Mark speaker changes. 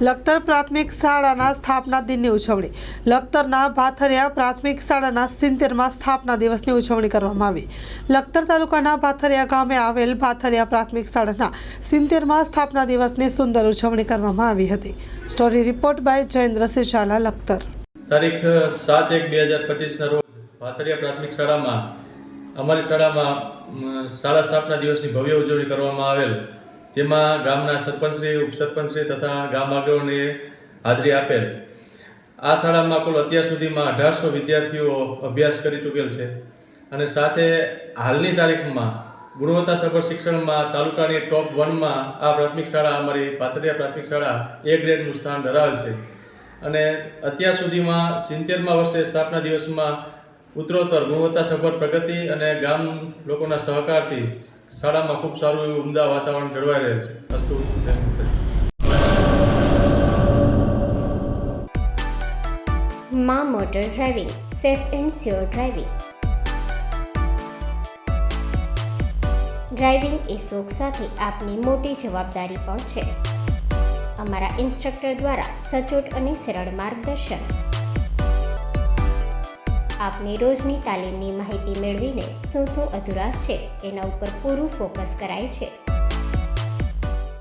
Speaker 1: લખતર પ્રાથમિક શાળાના સ્થાપના દિનની ઉજવણી. લખતરના ભાથરિયા પ્રાથમિક શાળાના 70મા સ્થાપના દિવસની ઉજવણી કરવામાં આવી. લખતર તાલુકાના ભાથરિયા ગામે આવેલ ભાથરિયા પ્રાથમિક શાળાના 70મા સ્થાપના દિવસની સુંદર ઉજવણી કરવામાં આવી હતી. Story report by Jayendrasinh Zala, Lakhtar.
Speaker 2: તારીખ 7/1/2025ના રોજ ભાથરિયા પ્રાથમિક શાળામાં અમારી શાળામાં શાળા સ્થાપના દિવસની ભવ્ય ઉજવણી કરવામાં આવેલ, જેમાં ગામના સરપંચશ્રી, ઉપસરપંચશ્રી તથા ગામ આગેવાનોએ હાજરી આપેલ. આ શાળામાં કુલ અત્યાર સુધીમાં 1800 વિદ્યાર્થીઓ અભ્યાસ કરી ચૂકેલ છે અને સાથે હાલની તારીખમાં ગુણવત્તાસભર શિક્ષણમાં તાલુકાની ટોપ 1માં આ પ્રાથમિક શાળા, અમારી ભાથરિયા પ્રાથમિક શાળા A ગ્રેડનું સ્થાન ધરાવે છે અને અત્યાર સુધીમાં 70મા વર્ષે સ્થાપના દિવસમાં ઉત્તરોત્તર ગુણવત્તાસભર પ્રગતિ અને ગામ લોકોના સહકારથી શાળામાં ખૂબ સારું એવું ઉમદા વાતાવરણ જળવાઈ રહેલ છે. અસ્તુ.
Speaker 3: માં motor driving, safe and sure driving. Driving એ શોખ સાથે આપની મોટી જવાબદારી પણ છે. અમારા ઇન્સ્ટ્રક્ટર દ્વારા સચોટ અને સરળ માર્ગદર્શન. આપની રોજની તાલીમની માહિતી મેળવીને શું અધુરાશ છે એના ઉપર પૂરું ફોકસ કરાય છે.